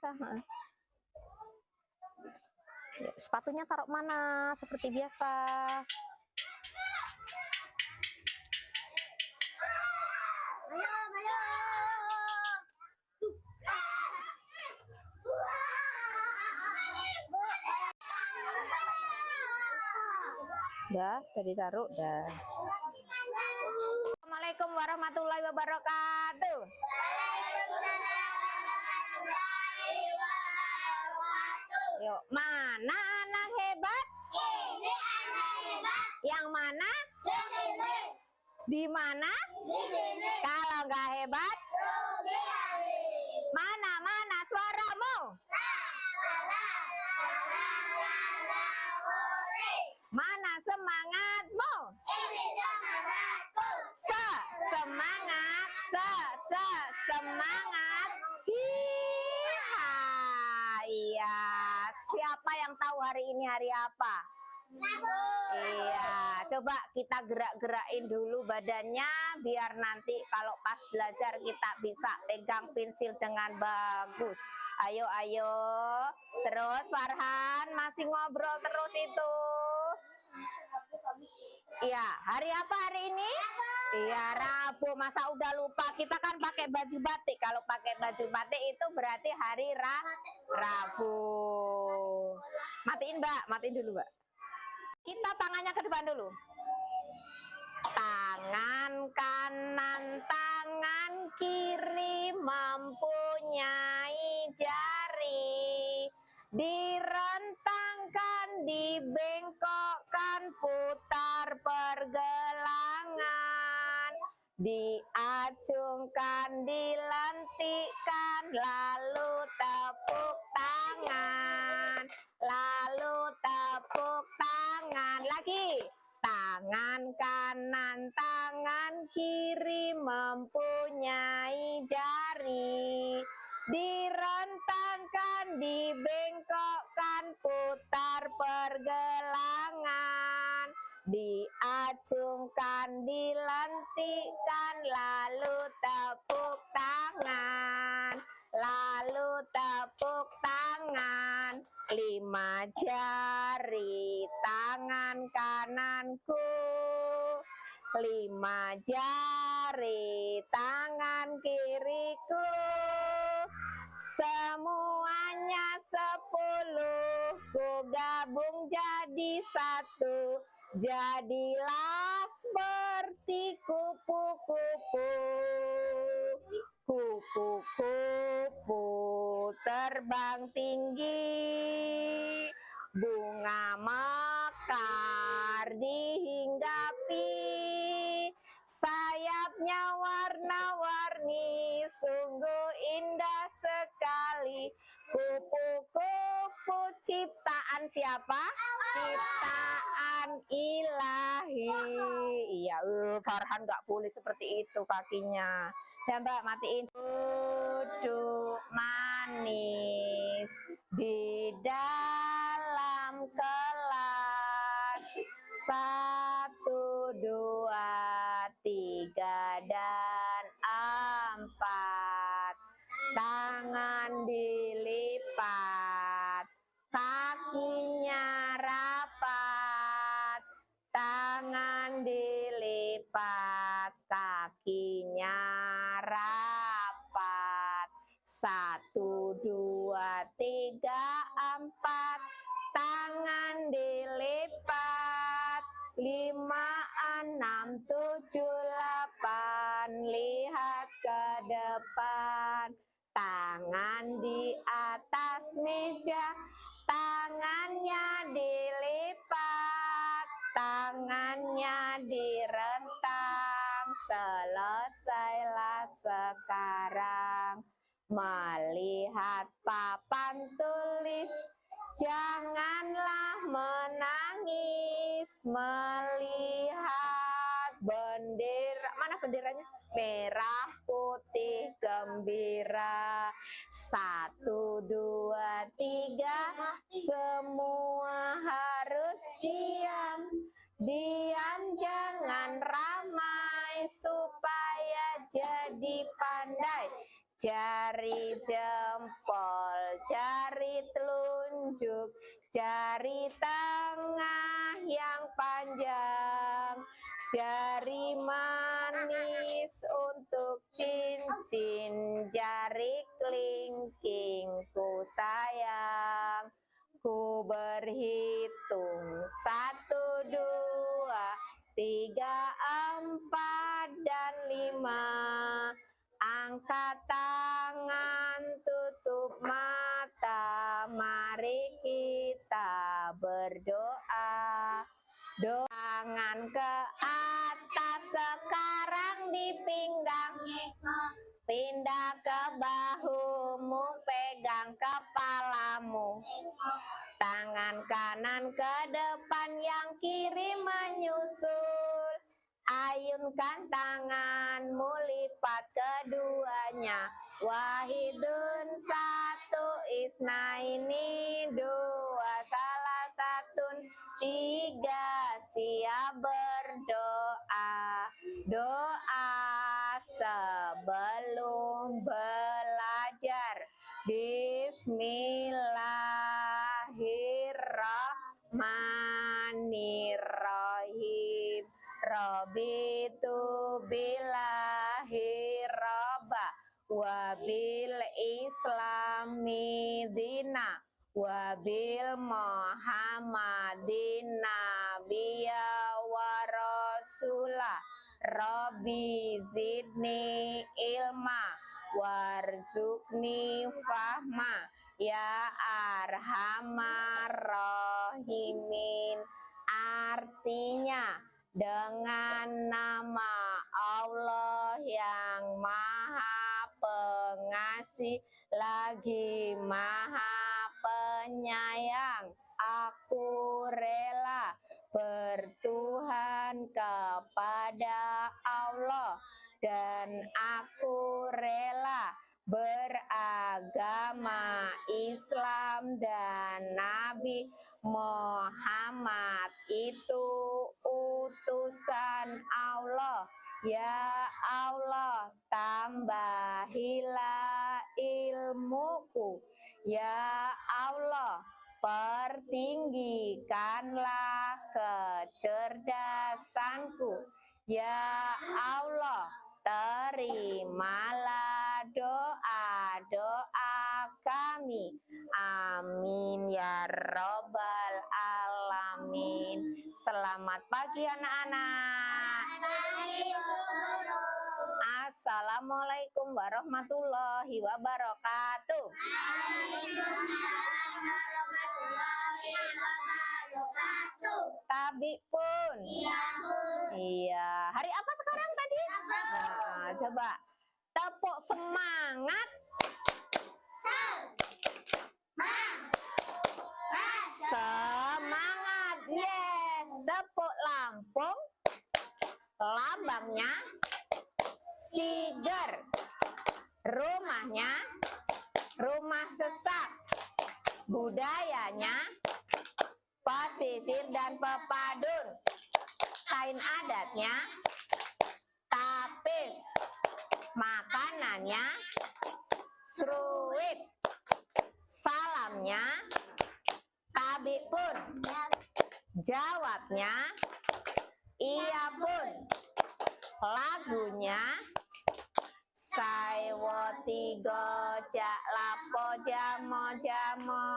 biasa. Ya, sepatunya taruh mana? Seperti biasa. Udah ditaruh, dah. Assalamualaikum warahmatullahi wabarakatuh. Yuk, mana anak hebat? Ini anak hebat. Yang mana? Di sini. Di mana? Di sini. Kalau nggak hebat? Rugi hari. Mana suaramu? Mana semangatmu? Ini semangatku. Semangat. Semangat. Iya. Siapa yang tahu hari ini hari apa? Rabu. Iya, coba kita gerak-gerakin dulu badannya biar nanti kalau pas belajar kita bisa pegang pensil dengan bagus. Ayo. Terus Farhan masih ngobrol terus itu. Iya, hari apa hari ini? Iya, Rabu. Masa udah lupa? Kita kan pakai baju batik. Kalau pakai baju batik itu berarti hari Rabu. Matiin, Mbak. Matiin dulu, Mbak. Kita tangannya ke depan dulu. Tangan kanan, tangan kiri mempunyai jari. Direntangkan, dibengkokkan, putar pergelangan. Diacungkan, dilentikkan, lalu tepuk tangan. Lalu tepuk tangan. Lagi. Tangan kanan, tangan kiri mempunyai jari. Direntangkan, dibengkokkan, putar pergelangan. Diacungkan, dilentikkan, lalu tepuk tangan. Lalu tepuk tangan. 5 jari tangan kananku. 5 jari tangan kiriku. Semuanya 10, ku gabung jadi 1. Jadilah seperti kupu-kupu. Kupu-kupu terbang tinggi. Bunga mekar dihinggapi. Sayapnya warna-warni, sungguh indah sekali. Kupu-kupu ciptaan siapa? Ciptaan ilahi. Iya, Farhan nggak boleh seperti itu kakinya. Ya Mbak, matiin. Duduk manis di dalam kelas. 1, 2, 3, dan 4. Tangan dilipat, kakinya rapat. Tangan dilipat, kakinya rapat. 1, 2, 3, 4. Tangan dilipat. 5, 6, 7, 8. Lihat ke depan. Tangan di atas meja, tangannya dilipat, tangannya direntang. Selesailah sekarang melihat papan tulis. Janganlah menangis melihat bendera. Mana benderanya? Merah, putih, gembira. 1, 2, 3. Semua harus diam. Diam, jangan ramai supaya jadi pandai. Jari jempol jari telunjuk, jari tengah yang panjang, jari manis untuk cincin, jari kelingkingku sayang. Ku berhitung 1, 2, 3, 4, dan 5. Angkat tangan, tutup mata, mari kita berdoa. Tangan ke atas, sekarang di pinggang, pindah ke bahumu, pegang kepalamu. Tangan kanan ke depan, yang kiri menyusul. Ayunkan tanganmu, lipat keduanya. Wahidun 1, isnaini 2, salah satun 3. Siap berdoa. Doa sebelum belajar. Bismillahirrahmanirrahim. Robitu billahi robba, wabil islami dina, wabil muhammadin nabiyya wa rasulah. Robbi zidni ilma warzuqni fahma ya arhamar rahimin. Artinya, dengan nama Allah yang Maha Pengasih lagi Maha Penyayang, aku rela bertuhan kepada Allah, dan aku rela beragama Islam dan Nabi Muhammad itu utusan Allah. Ya Allah, tambahilah ilmuku. Ya Allah, pertinggikanlah kecerdasanku. Ya Allah, terimalah doa-doa kami. Amin ya robbal alamin. Selamat pagi anak-anak. Assalamualaikum warahmatullahi wabarakatuh. Tabi pun. Iya. Hari apa sekarang tadi? Nah, coba tepuk semangat. Semangat. Yes. Tepuk Lampung. Lambangnya Siger. Rumahnya rumah sesak. Budayanya pesisir dan pepadun. Kain adatnya tapis. Makanannya seruit. Salamnya tabi pun. Jawabnya iya pun. Lagunya Saiwoti gojak lapo jamo jamo.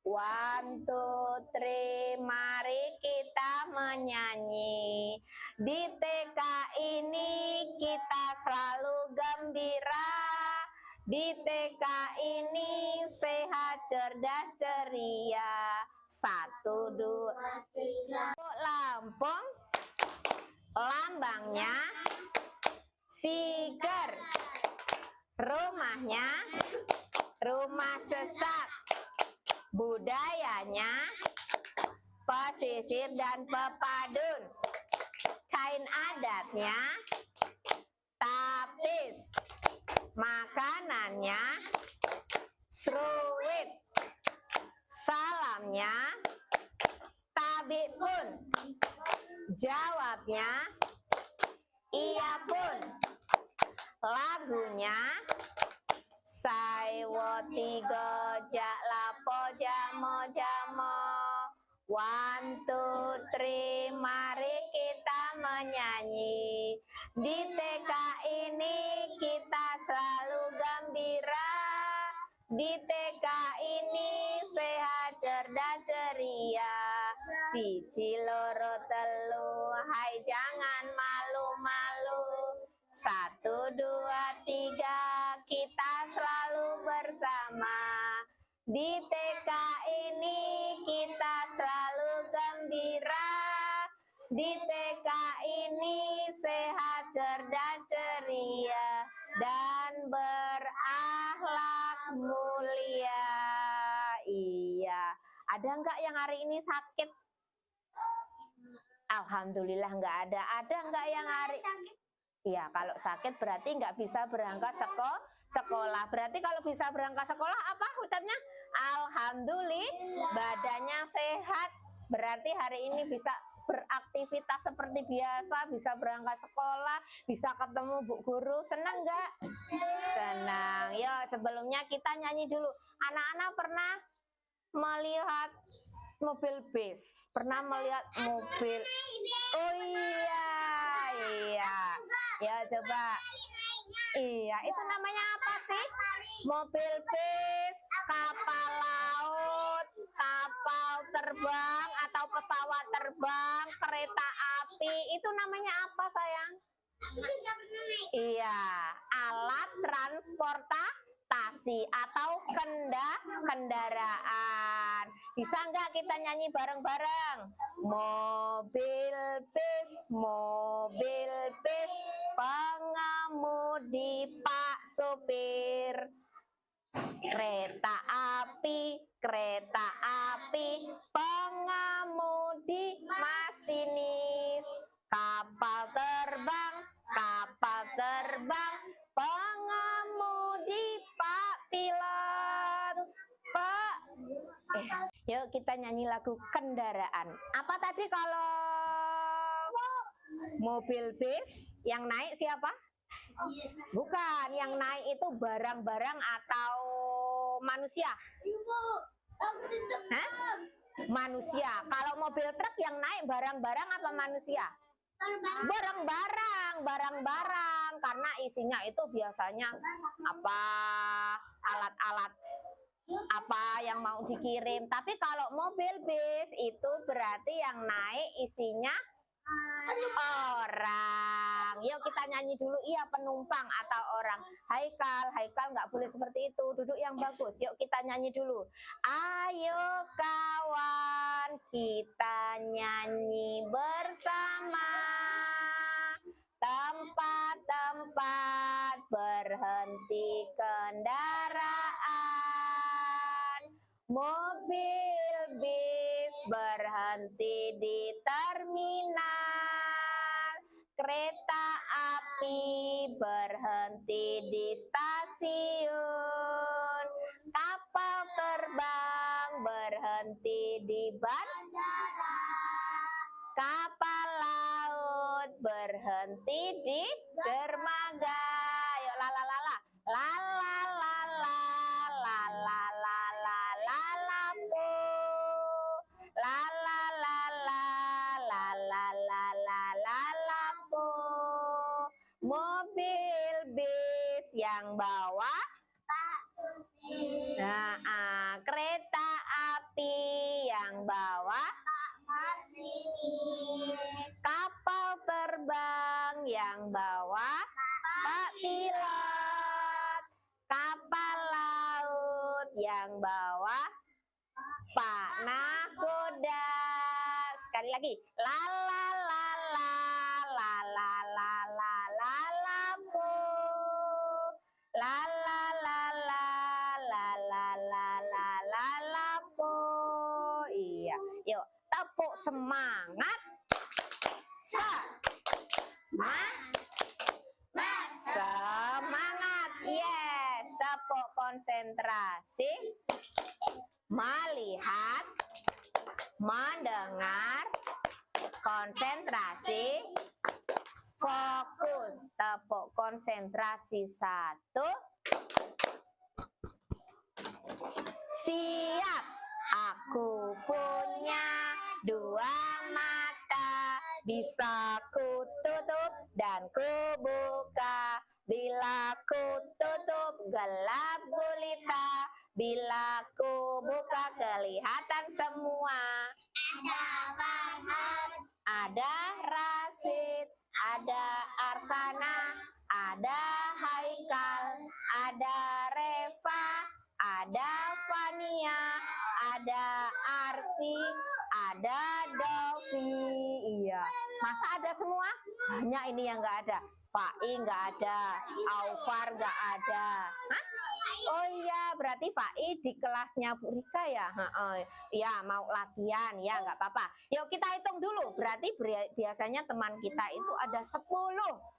1, 2, 3, mari kita menyanyi. Di TK ini kita selalu gembira. Di TK ini sehat, cerdas, ceria. 1, 2, 3. Lampung. Lambangnya Siger. Rumahnya rumah sesak. Budayanya pesisir dan pepadun. Kain adatnya tapis. Makanannya seruit. Salamnya tabi pun. Jawabnya iya pun. Lagunya Saiwo tiga jak lapo jamo jamo. 1, 2, 3, mari kita menyanyi. Di TK ini kita selalu gembira. Di TK ini sehat, cerdas, ceria. Siji loro telu, hai jangan malu-malu. 1, 2, 3, kita selalu bersama. Di TK ini kita selalu gembira. Di TK ini sehat, cerdas, ceria, dan berakhlak mulia. Iya. Ada enggak yang hari ini sakit? Alhamdulillah enggak ada. Ada enggak yang hari... Iya, kalau sakit berarti nggak bisa berangkat sekolah. Berarti kalau bisa berangkat sekolah apa ucapnya? Alhamdulillah, badannya sehat. Berarti hari ini bisa beraktivitas seperti biasa, bisa berangkat sekolah, bisa ketemu Bu Guru. Senang nggak? Senang. Yo, sebelumnya kita nyanyi dulu. Anak-anak pernah melihat mobil bis? Pernah melihat mobil? Oh iya, iya. Ya coba. Iya, itu namanya apa sih? Mobil bis, kapal laut, kapal terbang atau pesawat terbang, kereta api. Itu namanya apa, sayang? Iya, alat transportasi atau kendaraan. Bisa nggak kita nyanyi bareng-bareng? Mobil bis, pengemudi Pak Sopir. Kereta api, pengemudi masinis. Kapal terbang, pengemudi Pak Pilot. Yuk kita nyanyi lagu kendaraan. Apa tadi kalau mobil bis yang naik siapa? Bukan, yang naik itu barang-barang atau manusia? Hah? Manusia. Kalau mobil truk yang naik barang-barang apa manusia? Barang-barang, karena isinya itu biasanya apa, alat-alat apa yang mau dikirim. Tapi kalau mobil bis itu berarti yang naik isinya orang. Yuk kita nyanyi dulu. Iya, penumpang atau orang. Haikal nggak boleh seperti itu, duduk yang bagus. Yuk kita nyanyi dulu. Ayo kawan, kita nyanyi bersama. Tempat-tempat berhenti kendaraan. Mobil bis berhenti di terminal. Kereta api berhenti di stasiun. Kapal terbang berhenti di bandara. Kapal laut berhenti di dermaga. Yuk la la la la. La la la la. La la la la la lampu. La la la la. La la la la la lampu. Mobil bis yang bawa kereta api yang bawa kapal terbang yang bawa Pak Pilot. Kapal laut yang bawa Pak Nakoda. Sekali lagi. La la la la. La la la la la lampu. La la la la. La la la la la lampu. Iya. Yuk, tepuk semangat. Semangat. Yes, tepuk konsentrasi. Melihat, mendengar, konsentrasi, fokus. Tepuk konsentrasi 1, Siap. Aku punya dua mata, bisa ku tutup dan ku buka. Bila ku tutup gelap gulita, bila ku buka kelihatan semua. Ada Farhan, ada Rasid, ada Arkana, ada Haikal, ada Reva, ada Fania, ada Arsi, ada Dovi. Iya, masa ada semua? Banyak ini yang nggak ada. Fai nggak ada, Aufar nggak ada. Hah? Oh iya, berarti Fai di kelasnya Bu Rika ya? Ya, mau latihan ya, nggak apa-apa. Yuk kita hitung dulu. Berarti biasanya teman kita itu ada 10.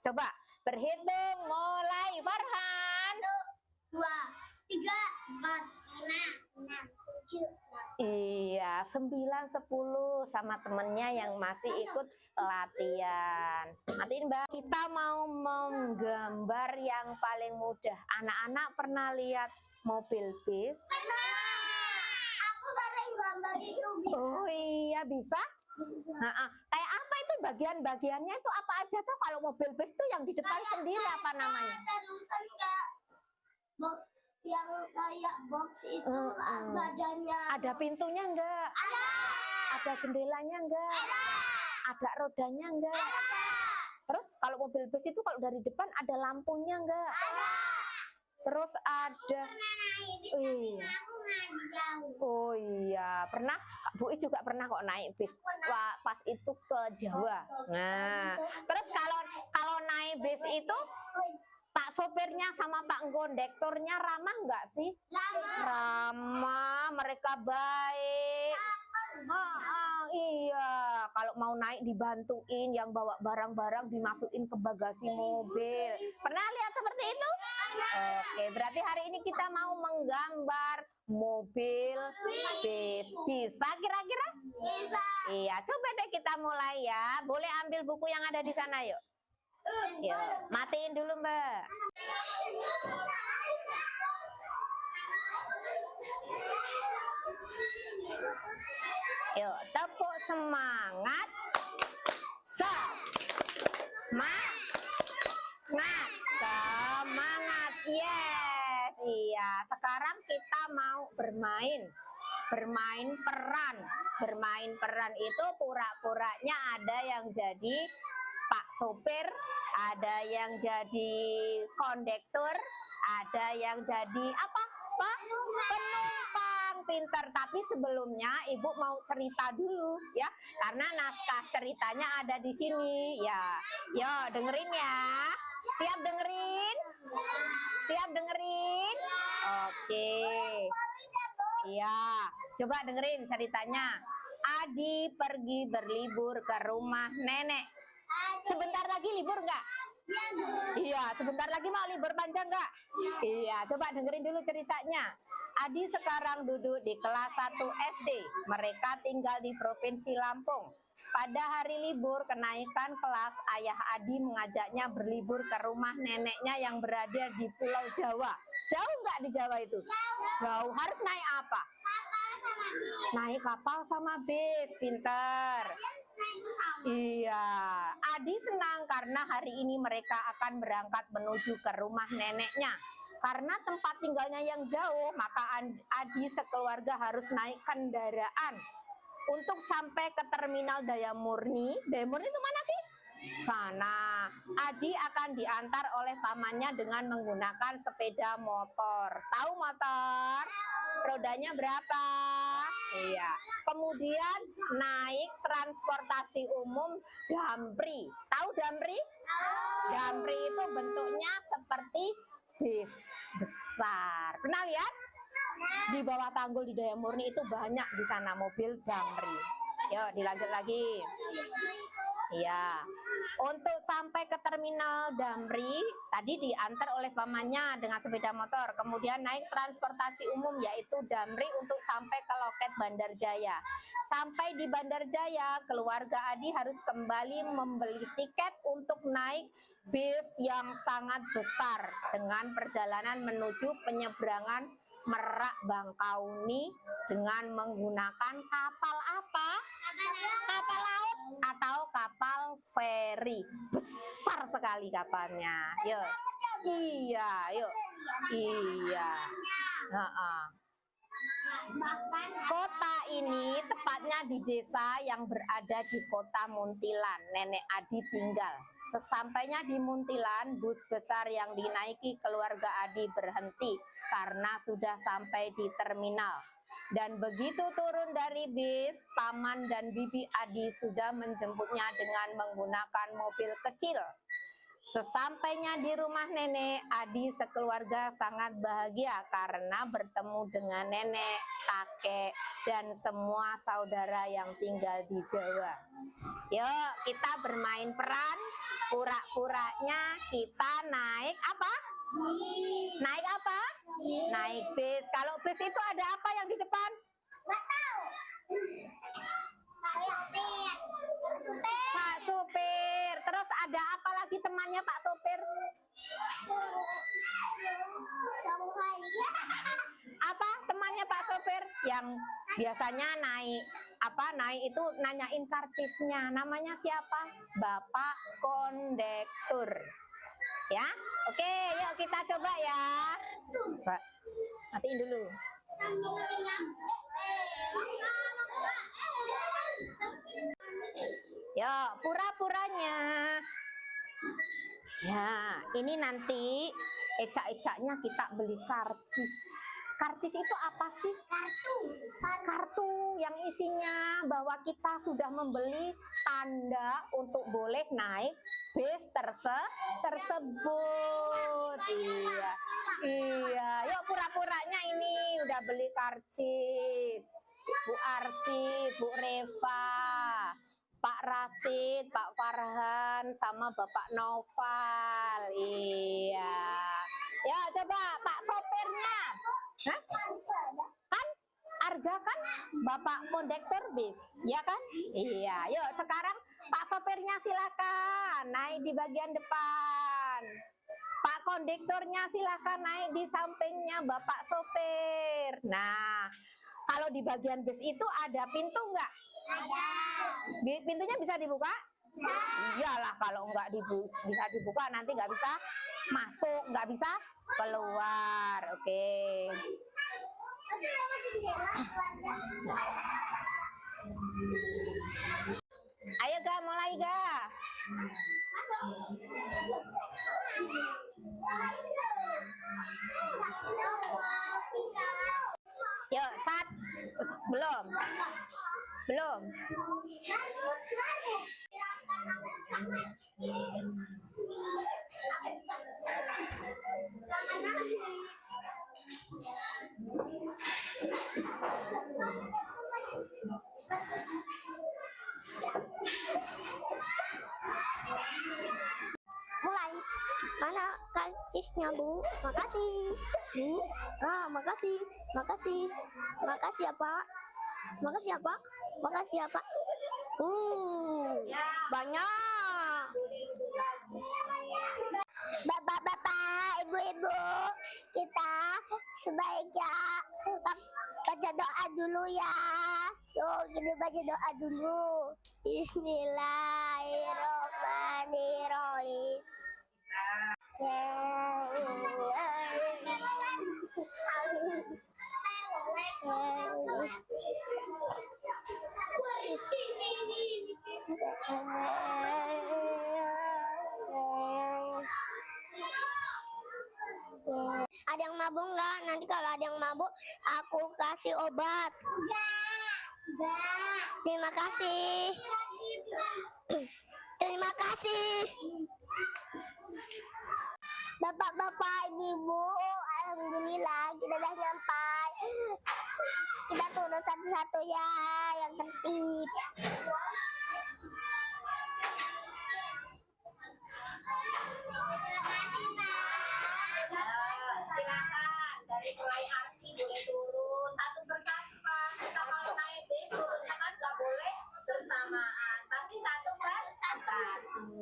Coba berhitung mulai, Farhan. 2, 3, 4, 5, 6, 7. Iya, 9, 10 sama temennya yang masih ikut latihan. Matiin Mbak. Kita mau menggambar yang paling mudah. Anak-anak pernah lihat mobil bis? Aku sering gambar itu. Oh iya, bisa? Kayak apa itu bagian-bagiannya itu apa aja tuh? Kalau mobil bis itu yang di depan sendiri apa namanya? Terusan enggak yang kayak box itu badannya. Ada pintunya enggak? Ada. Ada jendelanya enggak? Ada rodanya enggak? Terus kalau mobil bus itu kalau dari depan ada lampunya enggak? Terus ada Oh iya, pernah Bu I juga pernah kok naik bis. Wah, pas itu ke Jawa. Nah, terus kalau naik bis itu Pak sopirnya sama Pak kondektornya ramah nggak sih? Ramah, mereka baik. Iya, kalau mau naik dibantuin, yang bawa barang-barang dimasukin ke bagasi mobil. Pernah lihat seperti itu? Oke, berarti hari ini kita mau menggambar mobil bis. Bisa kira-kira? Bisa. Iya, coba deh kita mulai ya. Boleh ambil buku yang ada di sana yuk. Yuk, matiin dulu Mbak. Yuk, tepuk semangat. Semangat. Yes. Iya, sekarang kita mau bermain peran. Bermain peran itu pura-puranya ada yang jadi Pak sopir, ada yang jadi kondektur, ada yang jadi apa? Penumpang. Pinter. Tapi sebelumnya Ibu mau cerita dulu ya, karena naskah ceritanya ada di sini ya. Yo, dengerin ya. Siap dengerin? Siap dengerin? Oke. Iya, coba dengerin ceritanya. Adi pergi berlibur ke rumah nenek. Sebentar lagi libur nggak? Iya, sebentar lagi mau libur panjang nggak? Iya, coba dengerin dulu ceritanya. Adi sekarang duduk di kelas 1 SD. Mereka tinggal di Provinsi Lampung. Pada hari libur kenaikan kelas, ayah Adi mengajaknya berlibur ke rumah neneknya yang berada di Pulau Jawa. Jauh nggak di Jawa itu? Jauh. Harus naik apa? Naik kapal sama bis. Pinter. Iya, Adi senang karena hari ini mereka akan berangkat menuju ke rumah neneknya. Karena tempat tinggalnya yang jauh, maka Adi sekeluarga harus naik kendaraan untuk sampai ke terminal Dayamurni. Dayamurni itu mana sih? Sana. Adi akan diantar oleh pamannya dengan menggunakan sepeda motor. Tahu motor? Rodanya berapa? Iya. Kemudian naik transportasi umum Damri. Tahu Damri? Damri itu bentuknya seperti bis besar. Pernah lihat? Di bawah tanggul di Dayamurni itu banyak di sana mobil Damri. Yuk dilanjut lagi. Iya. Untuk sampai ke terminal Damri tadi diantar oleh pamannya dengan sepeda motor, kemudian naik transportasi umum yaitu Damri untuk sampai ke loket Bandar Jaya. Sampai di Bandar Jaya, keluarga Adi harus kembali membeli tiket untuk naik bis yang sangat besar dengan perjalanan menuju penyeberangan Merak Bangkauni dengan menggunakan kapal apa? Kapal laut atau kapal feri. Besar sekali kapalnya. Yuk. Iya, yuk. Iya. Heeh. Kota ini tepatnya di desa yang berada di kota Muntilan. Nenek Adi tinggal. Sesampainya di Muntilan, bus besar yang dinaiki keluarga Adi berhenti karena sudah sampai di terminal. Dan begitu turun dari bis, paman dan bibi Adi sudah menjemputnya dengan menggunakan mobil kecil. Sesampainya di rumah nenek, Adi sekeluarga sangat bahagia karena bertemu dengan nenek, kakek, dan semua saudara yang tinggal di Jawa. Yuk, kita bermain peran. Pura-puranya kita naik apa? Naik apa? Naik bis. Kalau bis itu ada apa yang di depan? Nggak tahu. Pak supir. Terus ada apa lagi temannya Pak supir? Apa temannya Pak supir yang biasanya naik naik itu nanyain karcisnya, namanya siapa? Bapak kondektur. Ya, oke, yuk kita coba ya. Pak, matiin dulu. Yuk, pura-puranya. Ya, ini nanti ecak-ecaknya kita beli karcis. Karcis itu apa sih? Kartu yang isinya bahwa kita sudah membeli tanda untuk boleh naik bis tersebut. Iya. Iya, yuk pura-puranya ini udah beli karcis. Bu Arsi, Bu Reva, Pak Rasid, Pak Farhan, sama Bapak Noval. Iya. Ya coba Pak sopirnya. Hah? Kan Arga kan Bapak kondektur bis, ya kan? Iya. Yuk sekarang Pak sopirnya silakan naik di bagian depan. Pak kondekturnya silakan naik di sampingnya Bapak sopir. Nah, kalau di bagian bis itu ada pintu nggak? Ada. Pintunya bisa dibuka? Iyalah, kalau nggak bisa dibuka nanti nggak bisa masuk, nggak bisa keluar. Oke. Ayo Ga, mulai Ga. Yuk, belum. Mulai. Mana karcisnya, Bu? Makasih. Bu. Makasih. Makasih ya, Pak. Makasih ya, Pak. Makasih ya, Pak. Banyak. Bapak-bapak, ibu-ibu, kita sebaiknya baca doa dulu ya. Yuk, kita baca doa dulu. Bismillahirrahmanirrahim. Ada yang mabuk nggak? Nanti kalau ada yang mabuk, aku kasih obat. Terima kasih. Terima kasih. Bapak-bapak, ibu-ibu, alhamdulillah kita udah nyampai. Kita turun satu-satu ya, yang tertib. Silakan dari mulai Arsi boleh turun satu persatu Pak. Kita kalau naik bis turunnya kan nggak boleh bersamaan, tapi satu persatu.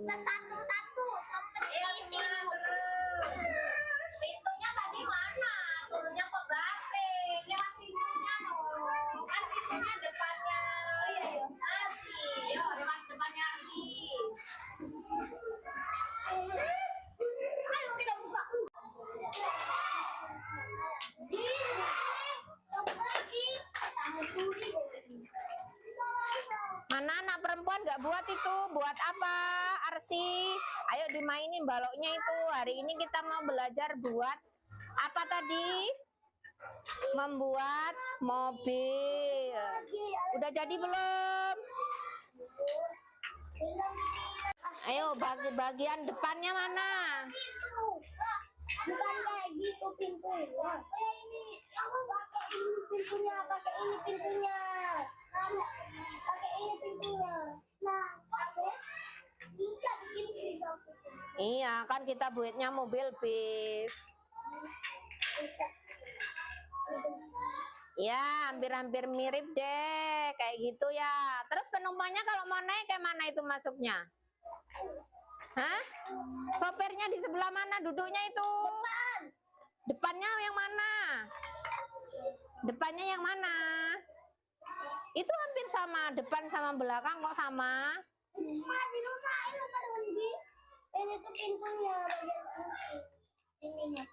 Satu-satu seperti Pintunya tadi mana? Turunnya kok basi? depannya, ya, Arsi. Yo, depannya Arsi. Ayo kita buka. Mana anak perempuan nggak buat itu? Buat apa, Arsi? Ayo dimainin baloknya itu. Hari ini kita mau belajar buat apa tadi? Membuat mobil. Udah jadi belum? Ayo bagian depannya mana? Bukan kayak gitu pintunya. Ini aku pakai ini pintunya, pakai ini pintunya. Pakai ini pintunya. Nah, bisa bikin pintu. Iya, kan kita buatnya mobil bis. Ya, hampir-hampir mirip deh, kayak gitu ya. Terus penumpangnya kalau mau naik kayak mana itu masuknya? Hah? Sopirnya di sebelah mana duduknya itu? Depannya yang mana? Depannya yang mana? Itu hampir sama, depan sama belakang kok sama? Masih nusain lupa ini. Ini tuh pintunya, bagian ininya.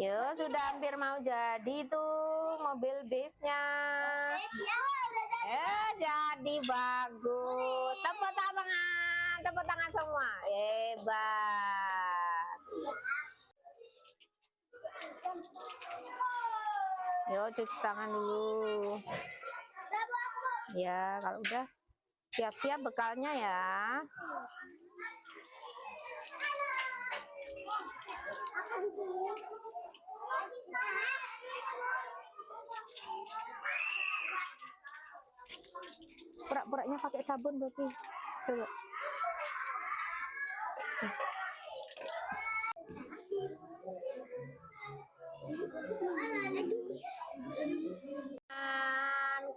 Yo, sudah hampir mau jadi tuh mobil bisnya. Jadi bagus. Tepuk tangan semua. Hebat. Yo, cuci tangan dulu. Ya, kalau udah siap-siap bekalnya ya. Pura-puranya pakai sabun berarti. Coba.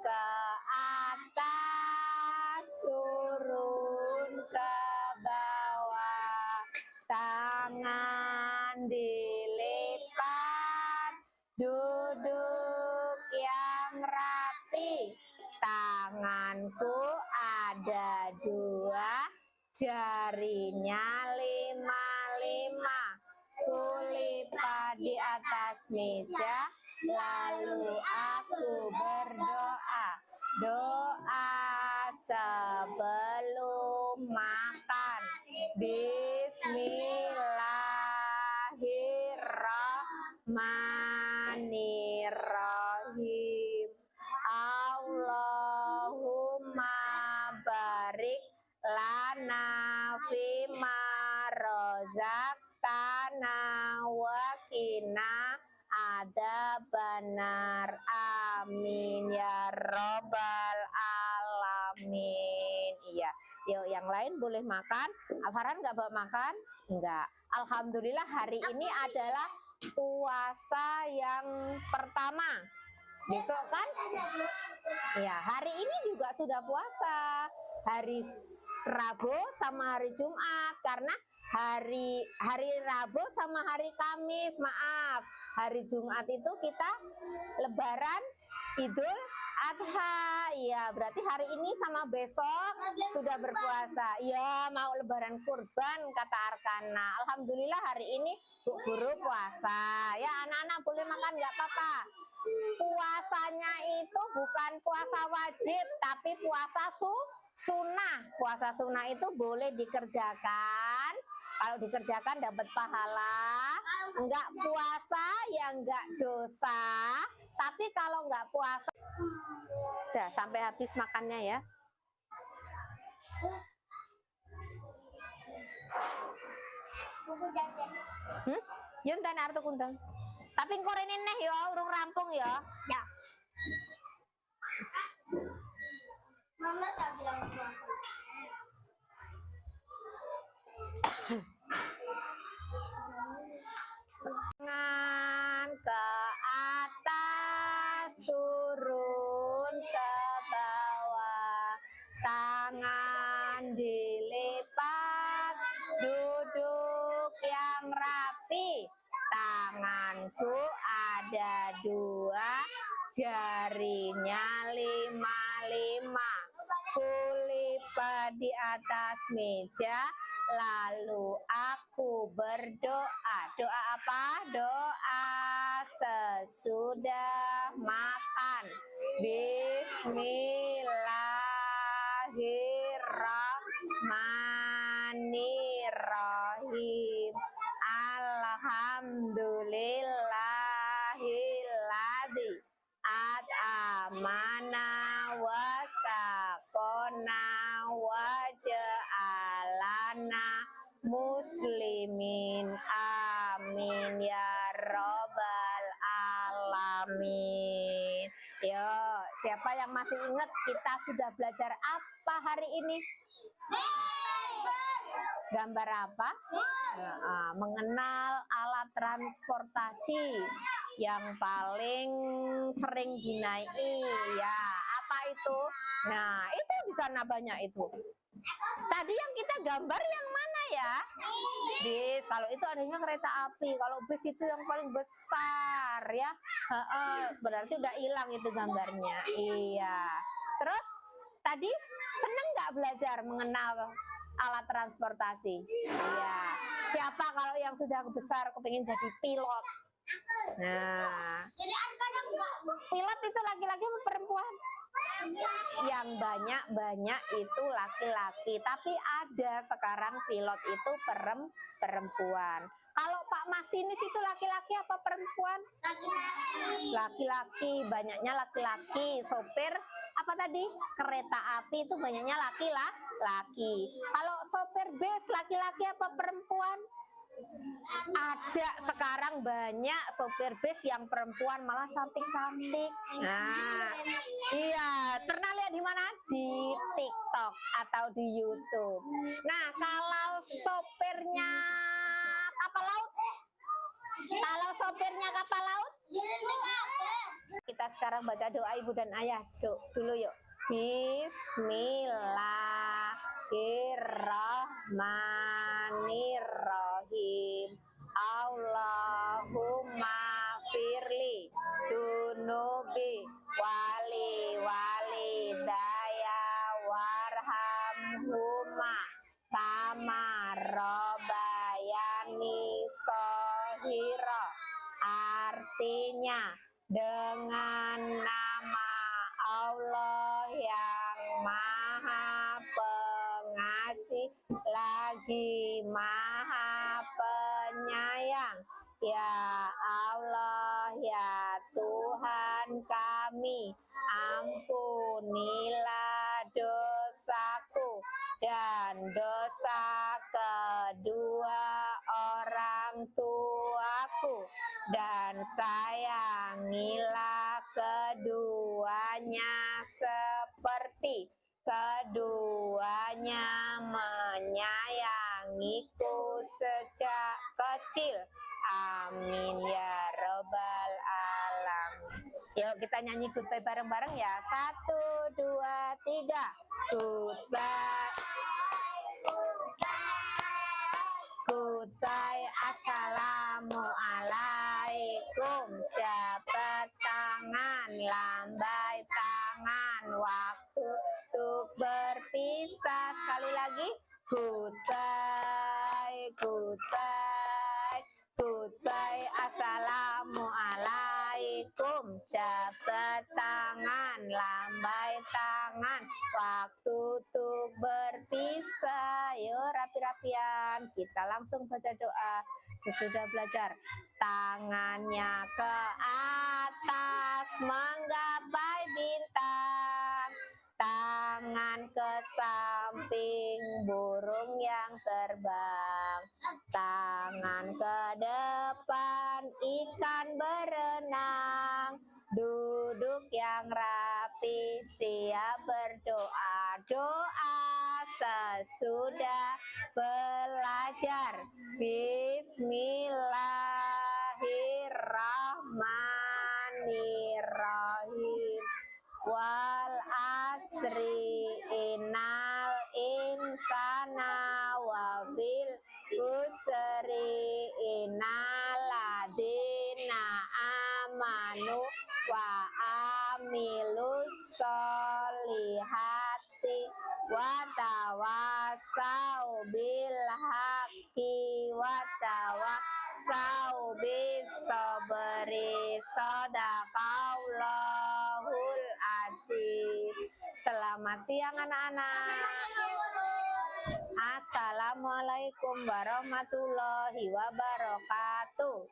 Ke atas, turun ke bawah, tangan dilipat, duduk yang rapi. Tanganku ada 2, jarinya 5. Kulipat di atas meja, lalu aku berdoa. Doa sebelum makan. Bismillahirrahmanirrahim. Allahumma barik lana fima rozaqtana wa qina adzabannar. Amin ya robbal alamin. Iya, yuk yang lain boleh makan. Farhan nggak bawa makan? Enggak. Alhamdulillah hari ini adalah puasa yang pertama. Besok kan? Ya, hari ini juga sudah puasa. Hari Rabu sama hari Jumat, karena hari Rabu sama hari Kamis, maaf. Hari Jumat itu kita Lebaran Idul Adha. Ya, berarti hari ini sama besok sudah berpuasa. Ya, mau Lebaran kurban kata Arkana. Alhamdulillah hari ini Bu Guru puasa. Ya, anak-anak boleh makan nggak apa-apa. Puasanya itu bukan puasa wajib, tapi puasa sunnah. Puasa sunnah itu boleh dikerjakan. Kalau dikerjakan dapat pahala. Enggak puasa ya enggak dosa. Tapi kalau enggak puasa, udah sampai habis makannya ya. Yun tan arto kundang. Tapi korene neh ya, urung rampung ya. Ya. Mama tak bilang apa. Tangan ke atas, turun ke bawah, tangan dilipat, duduk yang rapi. Tanganku ada 2, jari lemarinya 5, kulipat di atas meja, lalu aku berdoa. Doa apa? Doa sesudah makan. Bismillahirrahmanirrahim. Alhamdulillahilladzi at'amana wasaqona waja'alana muslimin. Amin ya robbal alamin. Yuk, siapa yang masih ingat kita sudah belajar apa hari ini? Gambar apa? Mengenal alat transportasi yang paling sering dinaiki. Ya, apa itu? Nah, itu di sana banyak itu. Tadi yang kita gambar yang mana ya? Bis. Kalau itu adanya kereta api. Kalau bis itu yang paling besar ya. Berarti udah hilang itu gambarnya. Iya. Terus tadi seneng nggak belajar mengenal alat transportasi? Iya. Siapa kalau yang sudah besar kepingin jadi pilot? Nah, pilot itu laki-laki atau perempuan? Yang banyak itu laki-laki, tapi ada sekarang pilot itu perempuan. Kalau Pak Masinis itu laki-laki apa perempuan? Laki-laki, banyaknya laki-laki. Sopir apa tadi? Kereta api itu banyaknya laki-laki. Kalau sopir bis laki-laki apa perempuan? Ada sekarang banyak sopir bis yang perempuan, malah cantik-cantik. Nah, iya, pernah lihat di mana? Di TikTok atau di YouTube. Nah, kalau sopirnya kapal laut? Kalau sopirnya kapal laut? Kita sekarang baca doa ibu dan ayah dulu yuk. Bismillahirrahmanirrahim. Allahumma firli dunubi wali daya warhamhuma kama robayani sohiro. Artinya, dengan nama Allah yang Maha Pengasih lagi Maha Penyayang. Ya Allah, ya Tuhan kami, ampunilah dosaku dan dosa kedua orang tuaku, dan sayangilah keduanya seperti keduanya menyayangiku sejak kecil. Amin ya robbal alamin. Yuk kita nyanyi goodbye bareng-bareng ya. 1, 2, 3. Goodbye. Goodbye, assalamualaikum. Jabat tangan, lambai tangan, waktu untuk berpisah. Sekali lagi, goodbye, goodbye, goodbye, assalamualaikum. Jabat tangan, lambai tangan, waktu untuk berpisah. Yuk rapi-rapian, kita langsung baca doa sesudah belajar. Tangannya ke atas menggapai bintang, tangan ke samping burung yang terbang, tangan ke depan ikan berenang, duduk yang rapi siap berdoa. Doa sesudah belajar. Bismillahirrahmanirrahim. Wal asri innal insana wa fil usri innal ladzina amanu wa amil wa tawasau bil haqqi wa tawasau bis sabri. Shadaqallahul azim. Selamat siang anak-anak. Assalamualaikum warahmatullahi wabarakatuh.